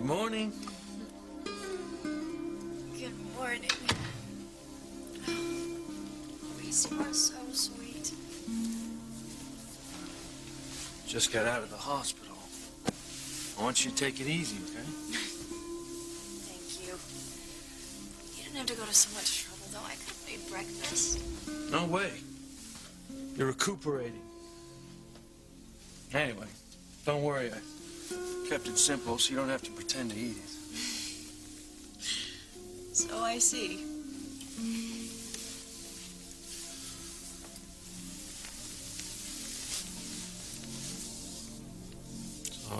Good morning. Good morning. Louise, you are so sweet. Just got out of the hospital. I want you to take it easy, okay? Thank you. You didn't have to go to so much trouble, though. I could have made breakfast. No way. You're recuperating. Anyway, don't worry. I kept it simple so you don't have to pretend to eat it. So I see. So,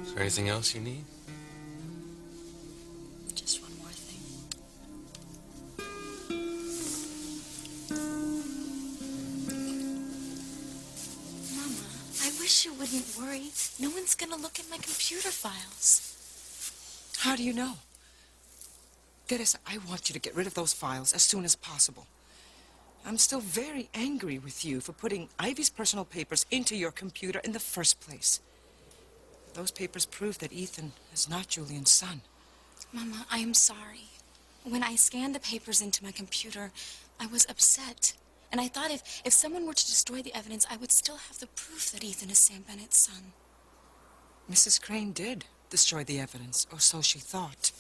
is there anything else you need? Just one more thing. Mama, I wish you wouldn't worry. No one's gonna look at my computer files. How do you know? Teresa, I want you to get rid of those files as soon as possible. I'm still very angry with you for putting Ivy's personal papers into your computer in the first place. Those papers prove that Ethan is not Julian's son. Mama, I am sorry. When I scanned the papers into my computer, I was upset. And I thought if someone were to destroy the evidence, I would still have the proof that Ethan is Sam Bennett's son. Mrs. Crane did destroy the evidence, or so she thought.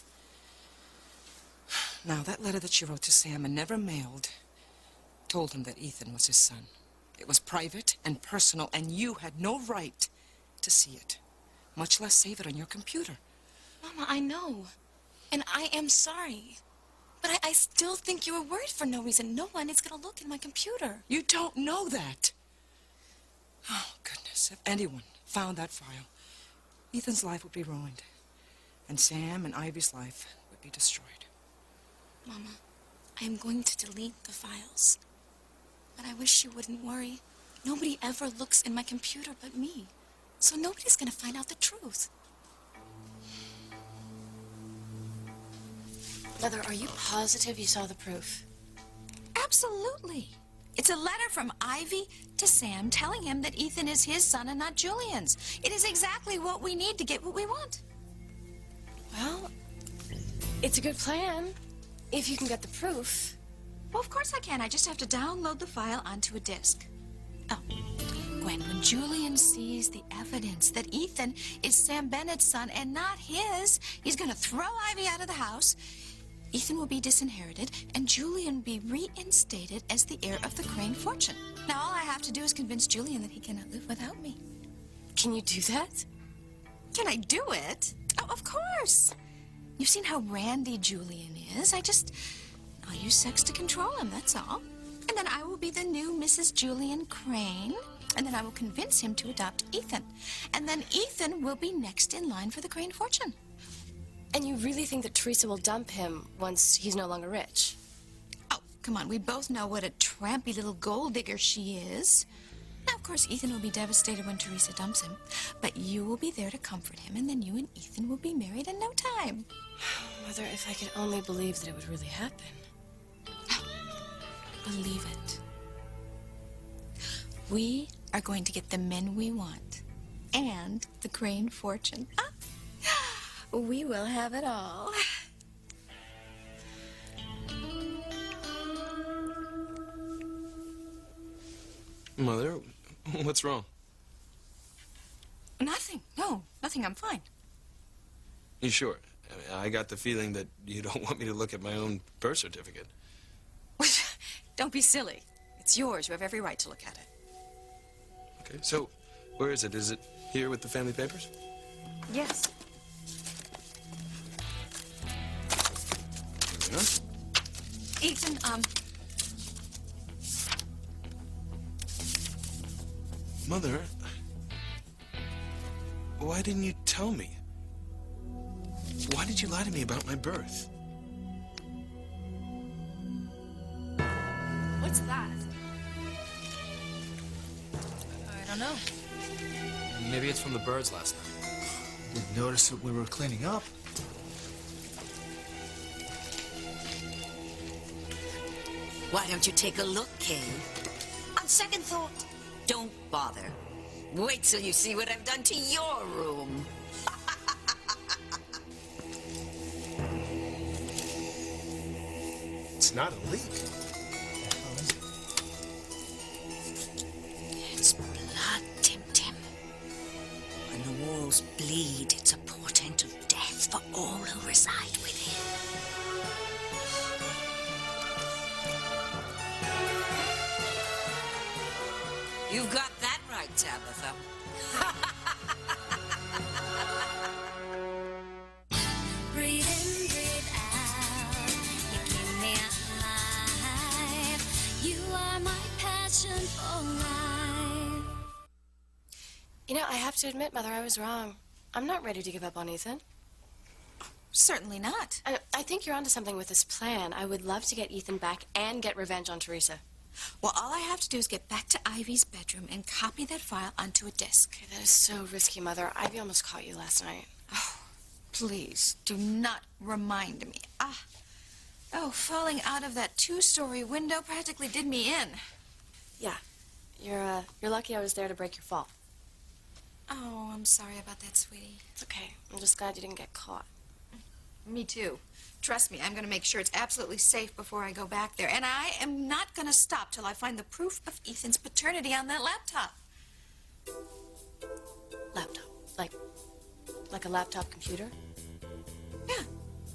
Now, that letter that she wrote to Sam and never mailed told him that Ethan was his son. It was private and personal, and you had no right to see it, much less save it on your computer. Mama, I know. And I am sorry. But I still think you were worried for no reason. No one is going to look in my computer. You don't know that. Oh, goodness. If anyone found that file, Ethan's life would be ruined. And Sam and Ivy's life would be destroyed. Mama, I am going to delete the files. But I wish you wouldn't worry. Nobody ever looks in my computer but me. So nobody's going to find out the truth. Mother, are you positive you saw the proof? Absolutely. It's a letter from Ivy to Sam telling him that Ethan is his son and not Julian's. It is exactly what we need to get what we want. Well, it's a good plan. If you can get the proof. Well, of course I can. I just have to download the file onto a disk. Oh, Gwen, when Julian sees the evidence that Ethan is Sam Bennett's son and not his, he's going to throw Ivy out of the house. Ethan will be disinherited, and Julian will be reinstated as the heir of the Crane fortune. Now, all I have to do is convince Julian that he cannot live without me. Can you do that? Can I do it? Oh, of course. You've seen how randy Julian is. I'll use sex to control him, that's all. And then I will be the new Mrs. Julian Crane, and then I will convince him to adopt Ethan. And then Ethan will be next in line for the Crane fortune. And you really think that Teresa will dump him once he's no longer rich? Oh, come on, we both know what a trampy little gold digger she is. Now, of course, Ethan will be devastated when Teresa dumps him, but you will be there to comfort him, and then you and Ethan will be married in no time. Mother, if I could only believe that it would really happen. Believe it. We are going to get the men we want and the Crane fortune. Ah, we will have it all. Mother, what's wrong? Nothing. No, nothing. I'm fine. You sure? I got the feeling that you don't want me to look at my own birth certificate. Don't be silly. It's yours. You have every right to look at it. Okay, so where is it? Is it here with the family papers? Yes. Here we are. Ethan, Mother, why didn't you tell me? Why did you lie to me about my birth? What's that? I don't know. Maybe it's from the birds last night. Didn't notice that we were cleaning up. Why don't you take a look, Kay? On second thought, don't bother. Wait till you see what I've done to your room. not a leak. It's blood, Tim Tim. When the walls bleed, it's a portent of death for all who reside within. You've got that right, Tabitha. Breathe in, breathe out. You keep me alive. You are my passion for life. You know, I have to admit, Mother, I was wrong. I'm not ready to give up on Ethan. Certainly not. I think you're onto something with this plan. I would love to get Ethan back and get revenge on Teresa. Well, all I have to do is get back to Ivy's bedroom and copy that file onto a disk. Okay, that is so risky, Mother. Ivy almost caught you last night. Oh, please do not remind me. Oh, falling out of that 2-story window practically did me in. Yeah, you're lucky I was there to break your fall. Oh, I'm sorry about that, sweetie. It's okay. I'm just glad you didn't get caught. Me too. Trust me, I'm going to make sure it's absolutely safe before I go back there. And I am not going to stop till I find the proof of Ethan's paternity on that laptop. Laptop? Like a laptop computer? Yeah,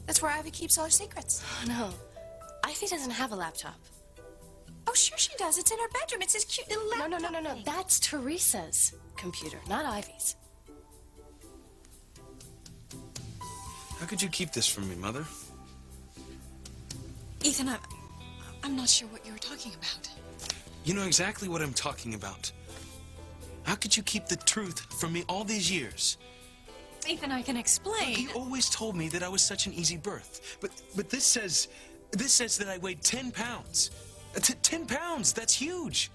that's where Ivy keeps all her secrets. Oh, no. Ivy doesn't have a laptop. Oh, sure she does. It's in her bedroom. It's this cute little laptop. No. thing. That's Teresa's computer, not Ivy's. How could you keep this from me, Mother? Ethan, I'm not sure what you were talking about. You know exactly what I'm talking about. How could you keep the truth from me all these years? Ethan, I can explain. He always told me that I was such an easy birth. But this says that I weighed 10 pounds. 10 pounds, that's huge.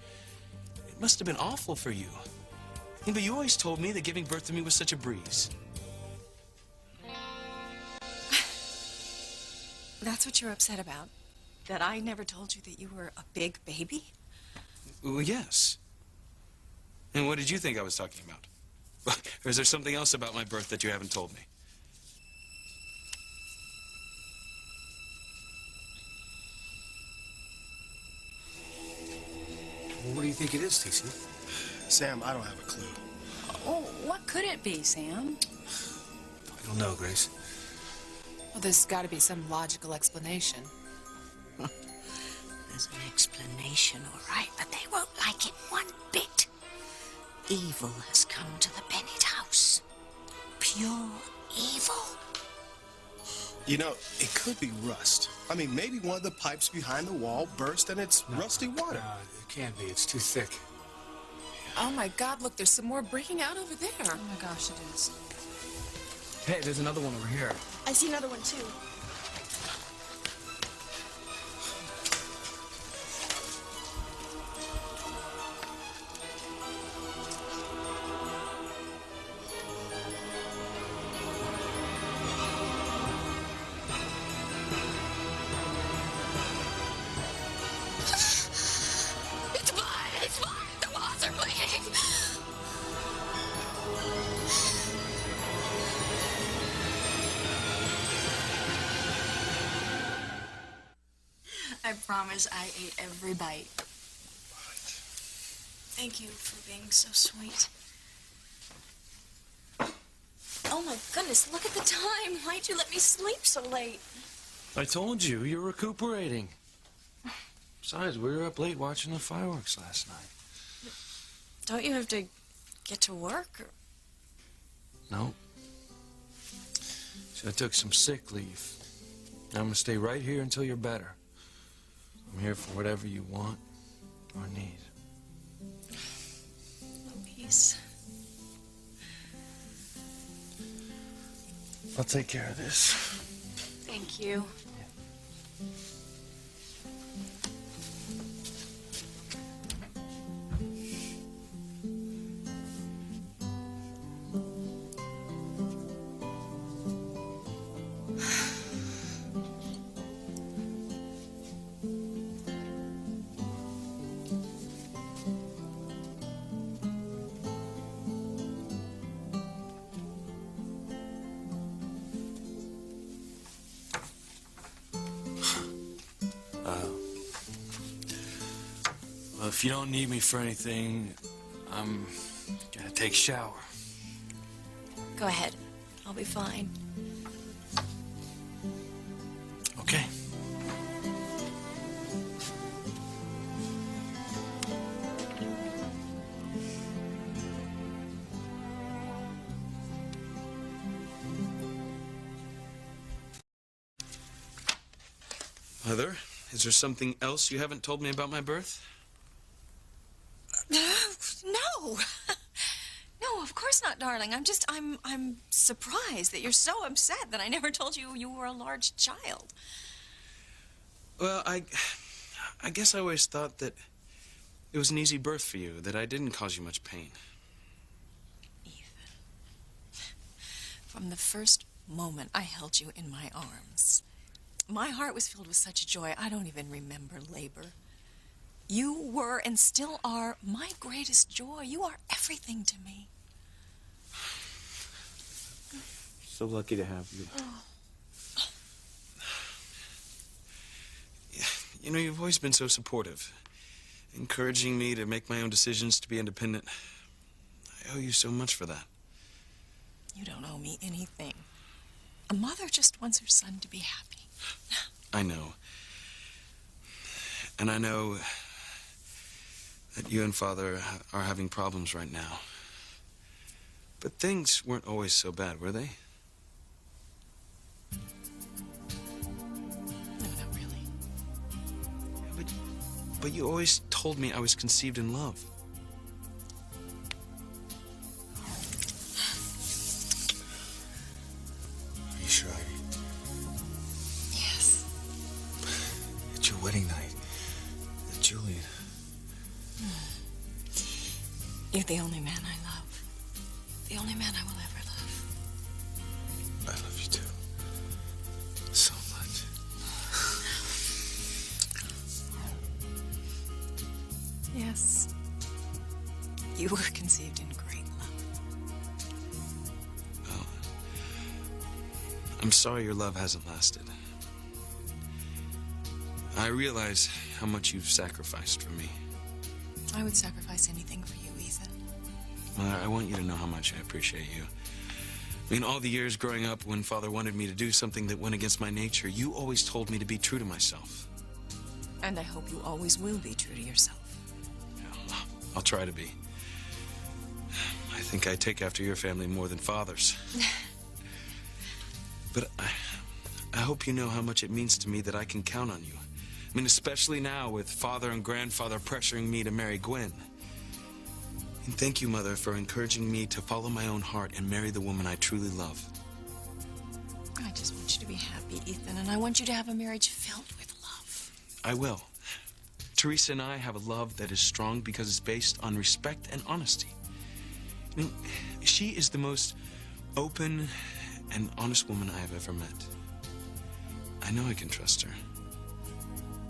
It must have been awful for you. Yeah, but you always told me that giving birth to me was such a breeze. That's what you're upset about? That I never told you that you were a big baby? Well, yes. And what did you think I was talking about? Or is there something else about my birth that you haven't told me? What do you think it is, TC? Sam, I don't have a clue. Oh, what could it be, Sam? I don't know, Grace. Well, there's got to be some logical explanation. There's an explanation, all right, but they won't like it one bit. Evil has come to the Bennett house. Pure evil. You know, it could be rust. I mean, maybe one of the pipes behind the wall burst and it's rusty water. No, it can't be. It's too thick. Oh, my God, look, there's some more breaking out over there. Oh, my gosh, it is. Hey, there's another one over here. I see another one, too. It's mine! The walls are bleeding! I promise I ate every bite. Thank you for being so sweet. Oh my goodness, look at the time. Why'd you let me sleep so late? I told you, you're recuperating. Besides, we were up late watching the fireworks last night. Don't you have to get to work? Or... No. So I took some sick leave. I'm gonna stay right here until you're better. I'm here for whatever you want or need. Peace. I'll take care of this. Thank you. Well, if you don't need me for anything, I'm gonna take a shower. Go ahead. I'll be fine. Okay. Mother, is there something else you haven't told me about my birth? No. No, of course not, darling. I'm surprised that you're so upset that I never told you you were a large child. Well, I guess I always thought that it was an easy birth for you, that I didn't cause you much pain. Ethan, from the first moment I held you in my arms, my heart was filled with such joy I don't even remember labor. You were and still are my greatest joy. You are everything to me. So lucky to have you. You know, you've always been so supportive, encouraging me to make my own decisions, to be independent. I owe you so much for that. You don't owe me anything. A mother just wants her son to be happy. I know. And I know that you and Father are having problems right now. But things weren't always so bad, were they? No, not really. But you always told me I was conceived in love. Are you sure, Ivy? Yes. It's your wedding night. Julian. You're the only man I love. The only man I will ever love. I love you too. So much. Yes. You were conceived in great love. Well, I'm sorry your love hasn't lasted. I realize how much you've sacrificed for me. I would sacrifice anything for you, Ethan. Mother, I want you to know how much I appreciate you. I mean, all the years growing up when Father wanted me to do something that went against my nature, you always told me to be true to myself. And I hope you always will be true to yourself. Yeah, I'll try to be. I think I take after your family more than Father's. But I hope you know how much it means to me that I can count on you. I mean, especially now with Father and Grandfather pressuring me to marry Gwen. And thank you, Mother, for encouraging me to follow my own heart and marry the woman I truly love. I just want you to be happy, Ethan, and I want you to have a marriage filled with love. I will. Teresa and I have a love that is strong because it's based on respect and honesty. I mean, she is the most open and honest woman I have ever met. I know I can trust her.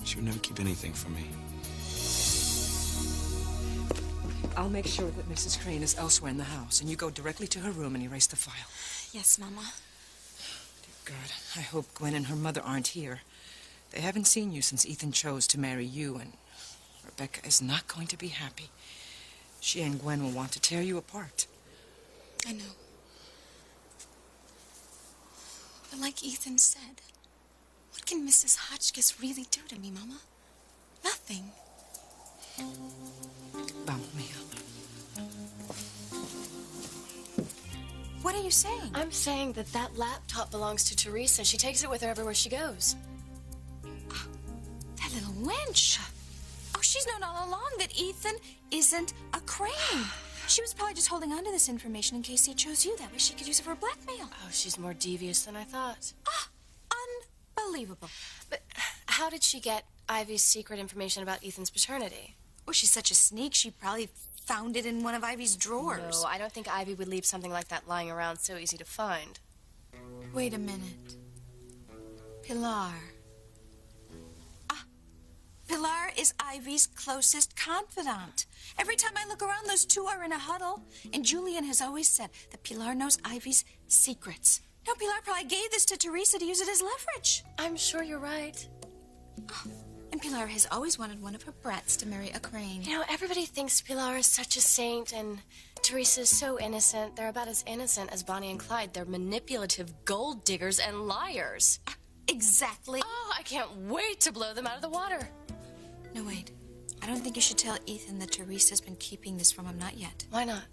She would never keep anything from me. I'll make sure that Mrs. Crane is elsewhere in the house, and you go directly to her room and erase the file. Yes, Mama. Dear God, I hope Gwen and her mother aren't here. They haven't seen you since Ethan chose to marry you, and Rebecca is not going to be happy. She and Gwen will want to tear you apart. I know. But like Ethan said, what can Mrs. Hotchkiss really do to me, Mama? Nothing. Vamos, mija. What are you saying? I'm saying that that laptop belongs to Teresa. She takes it with her everywhere she goes. That little wench. Oh, she's known all along that Ethan isn't a Crane. She was probably just holding on to this information in case he chose you. That way she could use it for blackmail. Oh, she's more devious than I thought. Ah, unbelievable. But how did she get Ivy's secret information about Ethan's paternity? Oh, she's such a sneak. She probably found it in one of Ivy's drawers. No, I don't think Ivy would leave something like that lying around so easy to find. Wait a minute. Pilar. Ah, Pilar is Ivy's closest confidant. Every time I look around, those two are in a huddle. And Julian has always said that Pilar knows Ivy's secrets. Now, Pilar probably gave this to Teresa to use it as leverage. I'm sure you're right. Oh, And Pilar has always wanted one of her brats to marry a crane. You know, everybody thinks Pilar is such a saint, and Teresa is so innocent. They're about as innocent as Bonnie and Clyde. They're manipulative gold diggers and liars. Exactly. Oh, I can't wait to blow them out of the water. No, wait. I don't think you should tell Ethan that Teresa's been keeping this from him. Not yet. Why not?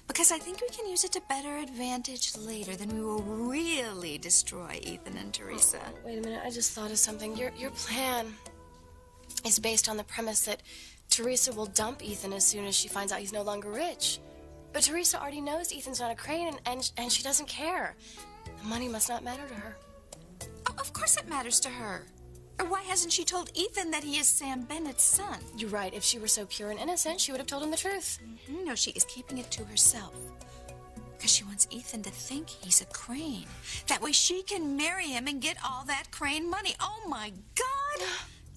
Because I think we can use it to better advantage later. Then we will really destroy Ethan and Teresa. Oh, wait a minute, I just thought of something. Your plan is based on the premise that Teresa will dump Ethan as soon as she finds out he's no longer rich. But Teresa already knows Ethan's not a crane, and she doesn't care. The money must not matter to her. Oh, of course it matters to her. Or why hasn't she told Ethan that he is Sam Bennett's son? You're right. If she were so pure and innocent, she would have told him the truth. No, she is keeping it to herself. Because she wants Ethan to think he's a crane. That way she can marry him and get all that crane money. Oh, my God!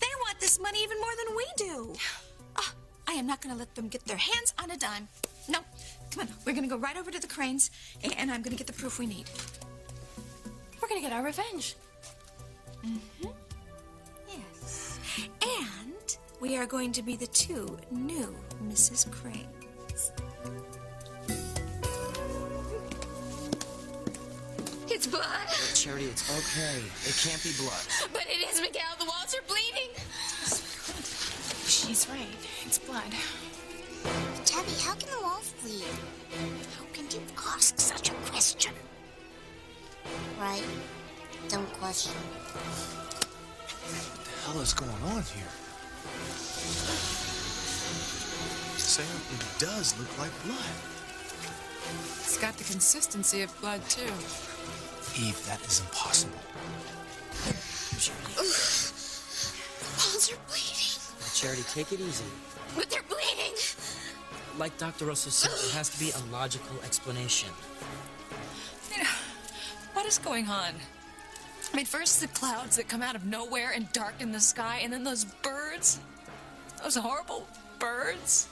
They want this money even more than we do. Oh, I am not going to let them get their hands on a dime. No. Come on. We're going to go right over to the cranes, and I'm going to get the proof we need. We're going to get our revenge. Mm-hmm. Yes. And we are going to be the two new Mrs. Cranes. It's blood. Charity, it's okay. It can't be blood. But it is, Miguel. The walls are bleeding. She's right. It's blood. Tabby, how can the walls bleed? How can you ask such a question? Right. Dumb question. What the hell is going on here? Sam, it does look like blood. It's got the consistency of blood, too. Eve, that is impossible. The walls are bleeding. Charity, take it easy. But they're bleeding. Like Dr. Russell said, there has to be a logical explanation. What is going on? I mean, first the clouds that come out of nowhere and darken the sky, and then those birds. Those horrible birds.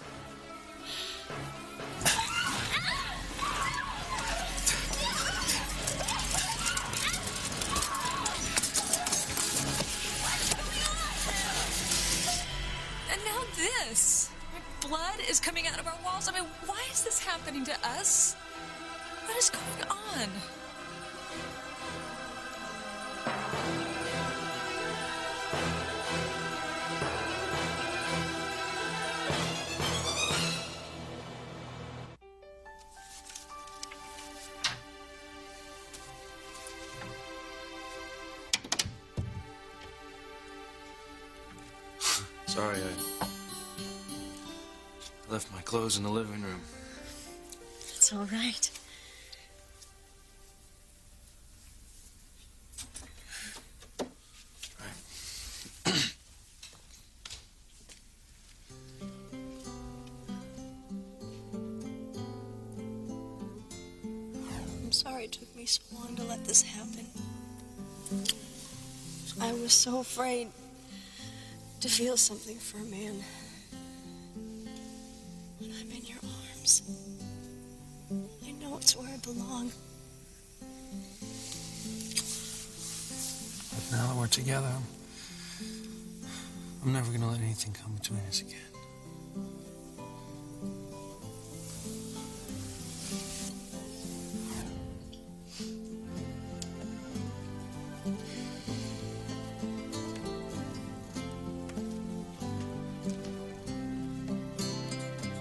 And now this. Blood is coming out of our walls. I mean, why is this happening to us? What is going on? Sorry, I left my clothes in the living room. It's all right. I'm sorry it took me so long to let this happen. I was so afraid to feel something for a man. When I'm in your arms, I know it's where I belong. But now that we're together, I'm never gonna let anything come between us again.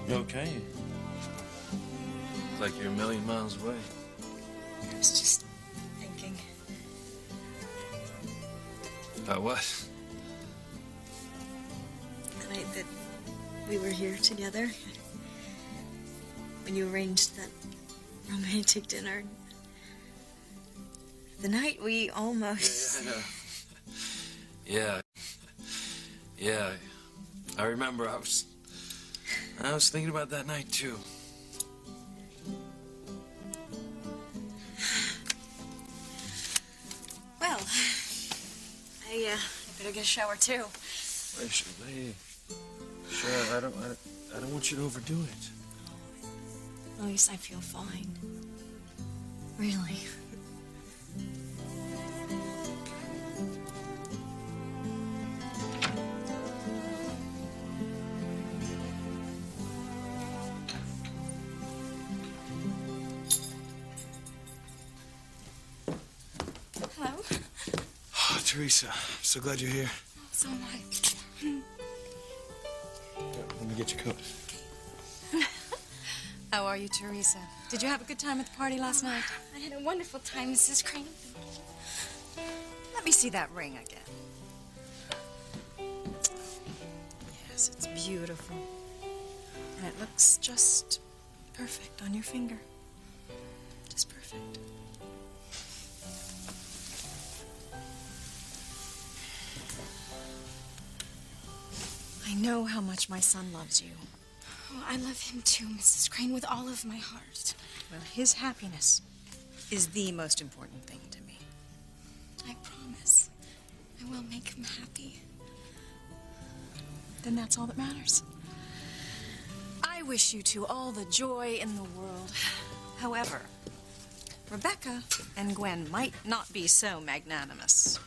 You okay? Like you're a million miles away. I was just thinking. About what? The night that we were here together, when you arranged that romantic dinner. The night we almost... Yeah. Yeah. I remember I was thinking about that night, too. Well, I better get a shower too. Wait, sure, I don't want you to overdo it. At least I feel fine. Really. Teresa. I'm so glad you're here. So am I. Let me get your coat. How are you, Teresa? Did you have a good time at the party last night? I had a wonderful time, Mrs. Crane. Let me see that ring again. Yes, it's beautiful. And it looks just perfect on your finger. Just perfect. I know how much my son loves you. Oh, I love him too, Mrs. Crane, with all of my heart. Well, his happiness is the most important thing to me. I promise. I will make him happy. Then that's all that matters. I wish you two all the joy in the world. However, Rebecca and Gwen might not be so magnanimous.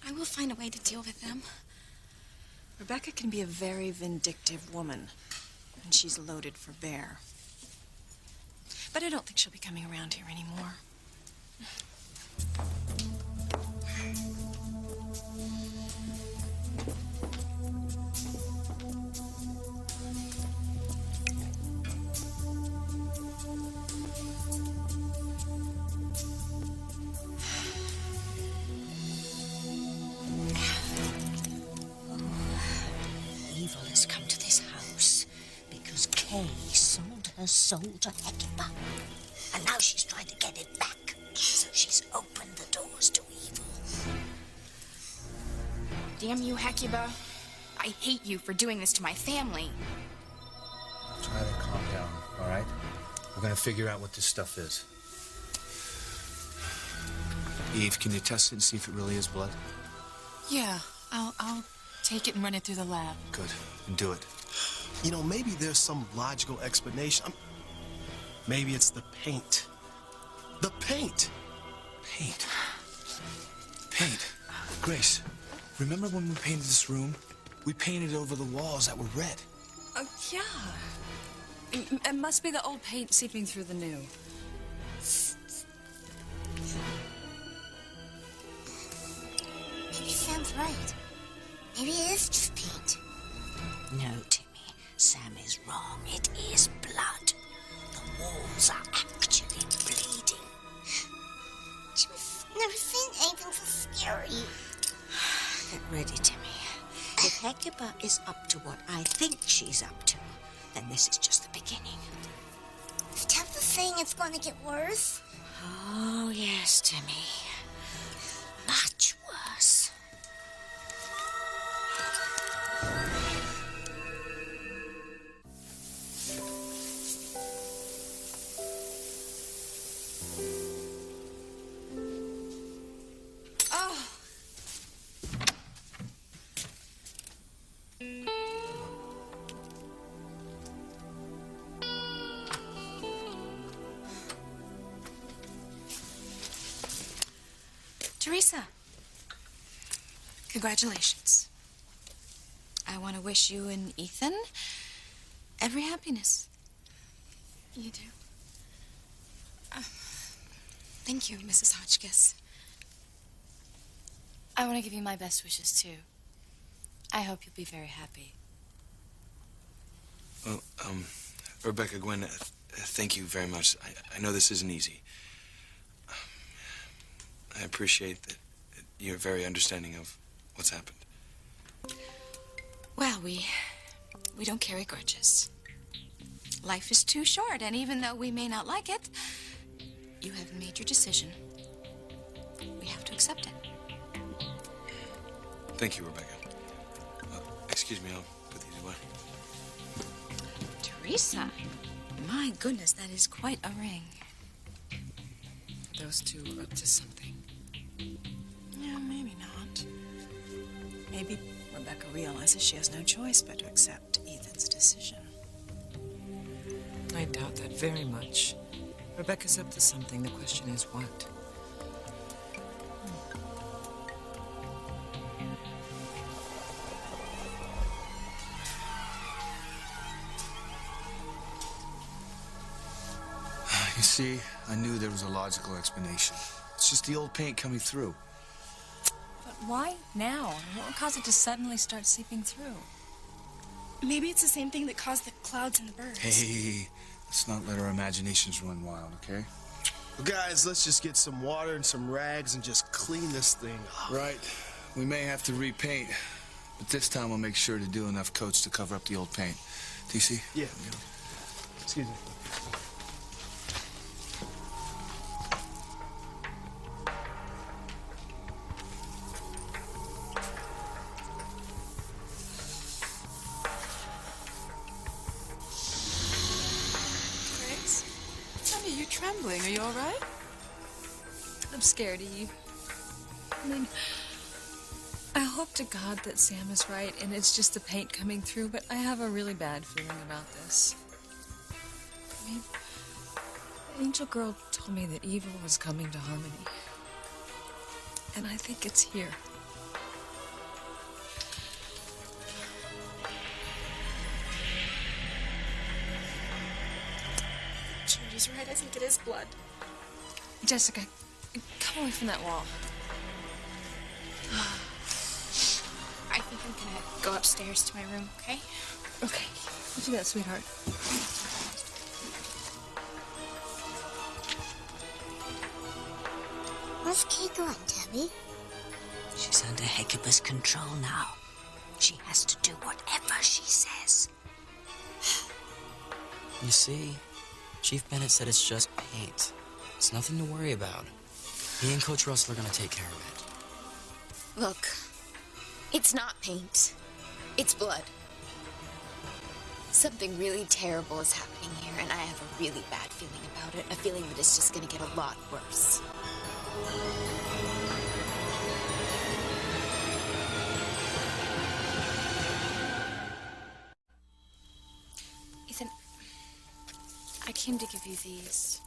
I will find a way to deal with them. Rebecca can be a very vindictive woman, and she's loaded for bear. But I don't think she'll be coming around here anymore. Evil has come to this house because Kay sold her soul to Hecuba. And now she's trying to get it back. So she's opened the doors to evil. Damn you, Hecuba. I hate you for doing this to my family. Try to calm down, all right? We're gonna figure out what this stuff is. Eve, can you test it and see if it really is blood? Yeah, I'll take it and run it through the lab. Good. And do it. You know, maybe there's some logical explanation. Maybe it's the paint. The paint! Paint. Paint. Grace, remember when we painted this room? We painted over the walls that were red. Yeah. It must be the old paint seeping through the new. Maybe Sam's right. Maybe it is just paint. No, Timmy. Sam is wrong. It is blood. The walls are actually bleeding. I've never seen anything so scary. Get ready, Timmy. If Hecuba is up to what I think she's up to, then this is just the beginning. Is Temple saying it's going to get worse? Oh, yes, Timmy. Much worse. Oh! Teresa, congratulations. I want to wish you and Ethan every happiness. You do? Thank you, Mrs. Hotchkiss. I want to give you my best wishes, too. I hope you'll be very happy. Well, Rebecca, Gwen, thank you very much. I know this isn't easy. I appreciate that you're very understanding of what's happened. Well, we don't carry grudges. Life is too short, and even though we may not like it, you have made your decision. We have to accept it. Thank you, Rebecca. Excuse me, I'll put these away. Teresa, my goodness, that is quite a ring. Those two are up to something. Yeah, maybe not. Maybe Rebecca realizes she has no choice but to accept Ethan's decision. I doubt that very much. Rebecca's up to something. The question is what? You see, I knew there was a logical explanation. It's just the old paint coming through. why now? What would cause it to suddenly start seeping through? Maybe it's the same thing that caused the clouds and the birds. Hey, let's not let our imaginations run wild, okay? Well, guys, let's just get some water and some rags and just clean this thing up. Right. We may have to repaint, but this time we'll make sure to do enough coats to cover up the old paint. TC? Yeah. Excuse me. Grace? Honey, you're trembling. Are you all right? I'm scared, Eve. I mean, I hope to God that Sam is right and it's just the paint coming through, but I have a really bad feeling about this. I mean, the angel girl told me that evil was coming to Harmony. And I think it's here. Judy's right. I think it is blood. Jessica, come away from that wall. I think I'm gonna go upstairs to my room, okay? Okay, you do that, sweetheart. Where's Kay going, Debbie? She's under Hecuba's control now. She has to do whatever she says. You see, Chief Bennett said it's just paint. It's nothing to worry about. He and Coach Russell are gonna take care of it. Look, it's not paint. It's blood. Something really terrible is happening here, and I have a really bad feeling about it. A feeling that it's just gonna get a lot worse. Ethan, I came to give you these.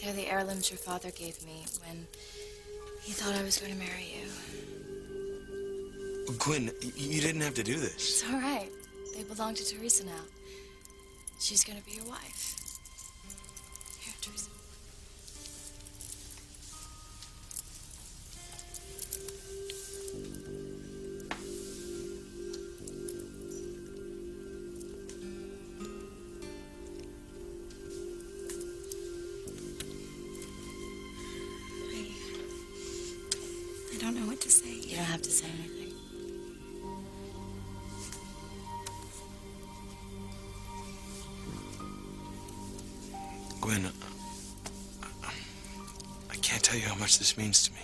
They're the heirlooms your father gave me when he thought I was going to marry you. Gwen, you didn't have to do this. It's all right. They belong to Teresa now. She's gonna be your wife. Here, Teresa. I don't know what to say. You don't have to say anything. Gwen, I can't tell you how much this means to me.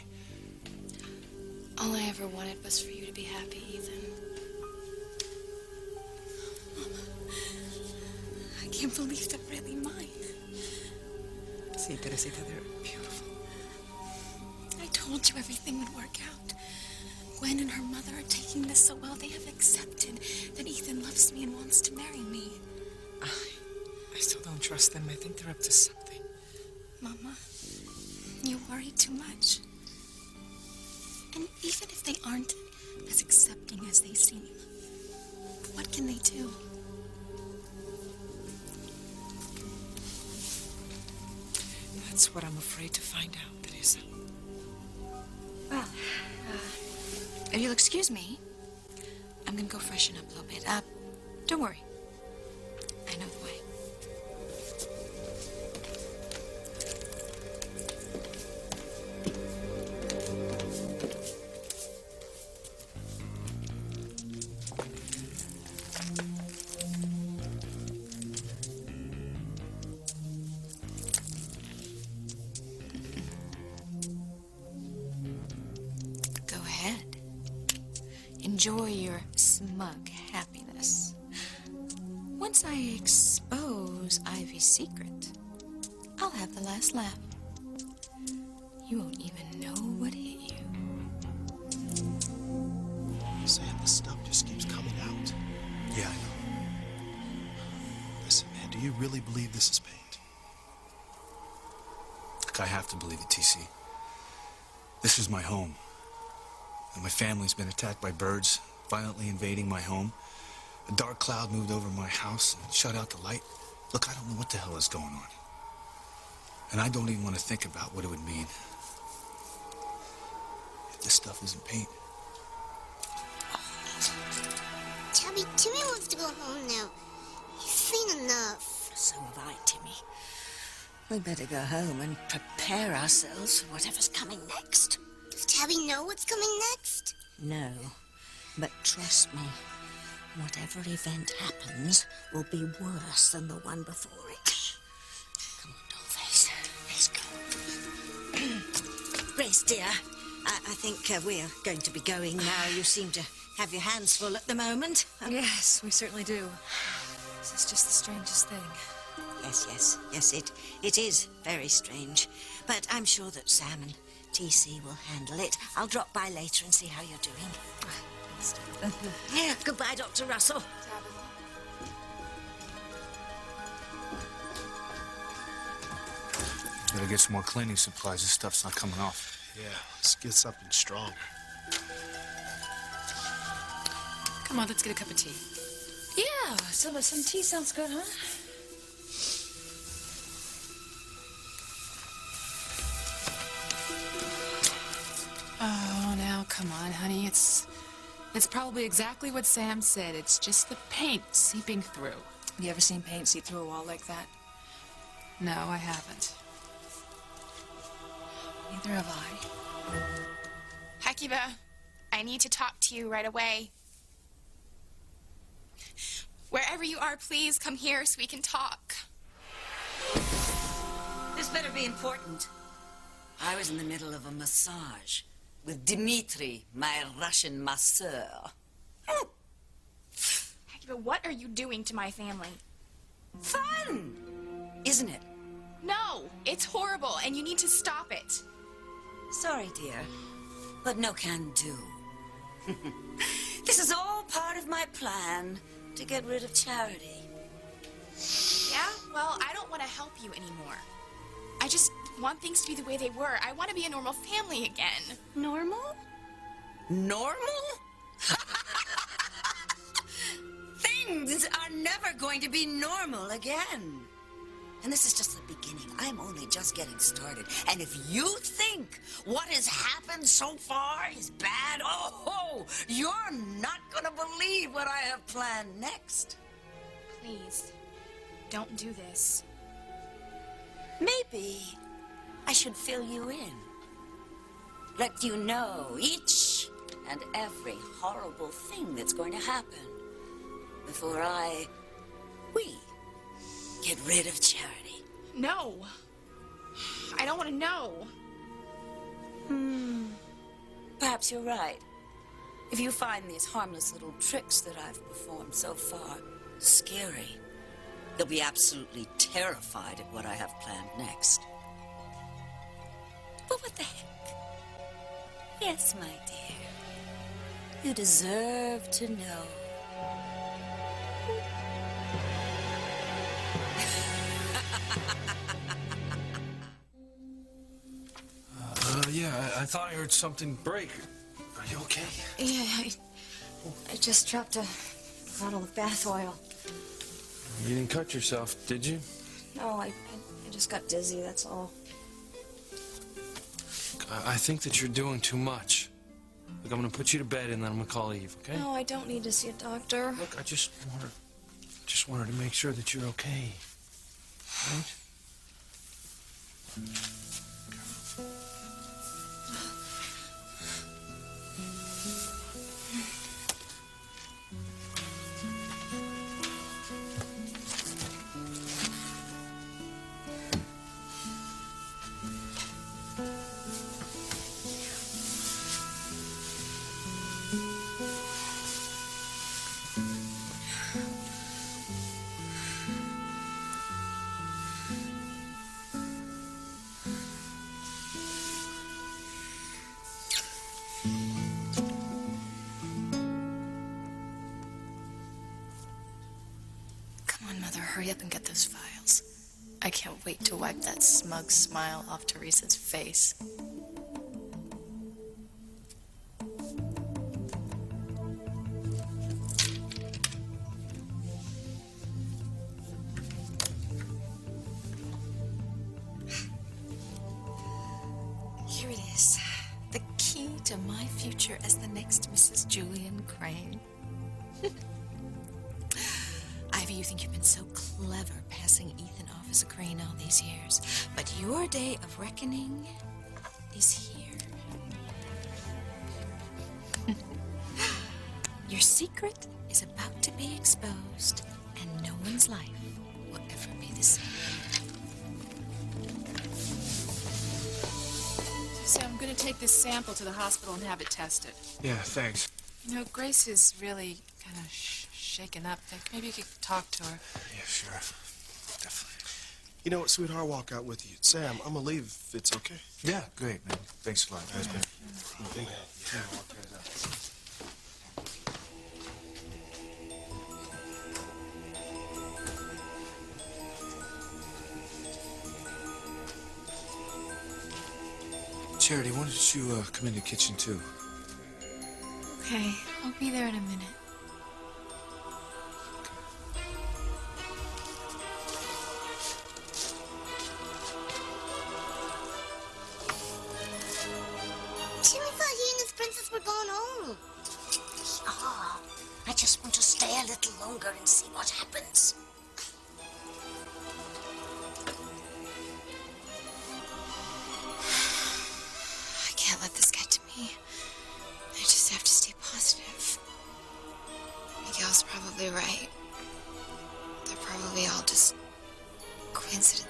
All I ever wanted was for you to be happy, Ethan. I can't believe they're really mine. See, Teresita, they're beautiful. I told you everything would work out. Gwen and her mother are taking this so well. They have accepted that Ethan loves me and wants to marry me. I still don't trust them. I think they're up to something. Mama, you worry too much. And even if they aren't as accepting as they seem, what can they do? That's what I'm afraid to find out, Teresa. Well, if you'll excuse me, I'm gonna go freshen up a little bit. Don't worry. I know the way. Go ahead. Enjoy your smug happiness. Once I expose Ivy's secret, I'll have the last laugh. You won't even know what hit you. Sam, this stuff just keeps coming out. Yeah, I know. Listen, man, do you really believe this is paint? Look, I have to believe it, TC. This is my home. And my family's been attacked by birds, violently invading my home. A dark cloud moved over my house and shut out the light. Look, I don't know what the hell is going on. And I don't even want to think about what it would mean This stuff isn't paint. Tabby, Timmy wants to go home now. He's seen enough. So have I, Timmy. We better go home and prepare ourselves for whatever's coming next. Does Tabby know what's coming next? No, but trust me, whatever event happens will be worse than the one before it. Come on, Dollface, let's go. Grace, dear, I think we're going to be going now. You seem to have your hands full at the moment. Yes, we certainly do. This is just the strangest thing. Yes, it is very strange. But I'm sure that Sam and TC will handle it. I'll drop by later and see how you're doing. Yeah, goodbye, Dr. Russell. Better get some more cleaning supplies. This stuff's not coming off. Yeah, let's get something stronger. Come on, let's get a cup of tea. Yeah, some tea sounds good, huh? Oh, now come on, honey. It's probably exactly what Sam said. It's just the paint seeping through. Have you ever seen paint seep through a wall like that? No, I haven't. Neither have I. Hekiba, I need to talk to you right away. Wherever you are, please come here so we can talk. This better be important. I was in the middle of a massage with Dmitri, my Russian masseur. Hekiba, what are you doing to my family? Fun! Isn't it? No, it's horrible, and you need to stop it. Sorry, dear, but no can do. This is all part of my plan to get rid of Charity. Yeah? Well, I don't want to help you anymore. I just want things to be the way they were. I want to be a normal family again. Normal? Normal? Things are never going to be normal again. And this is just the beginning. I'm only just getting started. And if you think what has happened so far is bad, oh, you're not going to believe what I have planned next. Please, don't do this. Maybe I should fill you in. Let you know each and every horrible thing that's going to happen before we get rid of Charity. No. I don't want to know. Perhaps you're right. If you find these harmless little tricks that I've performed so far scary, they'll be absolutely terrified at what I have planned next. But what the heck? Yes, my dear. You deserve to know. Yeah, I thought I heard something break. Are you okay? Yeah, I just dropped a bottle of bath oil. You didn't cut yourself, did you? No, I just got dizzy, that's all. I think that you're doing too much. Look, I'm gonna put you to bed and then I'm gonna call Eve, okay? No, I don't need to see a doctor. Look, I just wanted to make sure that you're okay. Right? Hurry up and get those files. I can't wait to wipe that smug smile off Teresa's face. Here it is. The key to my future as the next Mrs. Julian Crane. Ivy, you think you've been so clever passing Ethan off as a Crane all these years, but your day of reckoning is here. Your secret is about to be exposed, and no one's life will ever be the same. So I'm going to take this sample to the hospital and have it tested. Yeah, thanks. You know, Grace is really kind of shaken up. Think maybe you could talk to her. Yeah, sure. Definitely. You know what, sweetheart? I'll walk out with you. Sam, I'm gonna leave if it's okay. Yeah, great, man. Thanks a lot. That's been... Charity, why don't you come in the kitchen, too? Okay, I'll be there in a minute. Jimmy thought he and his princess were going home. Oh, I just want to stay a little longer and see what happens. I can't let this get to me. I just have to stay positive. Miguel's probably right. They're probably all just coincidences.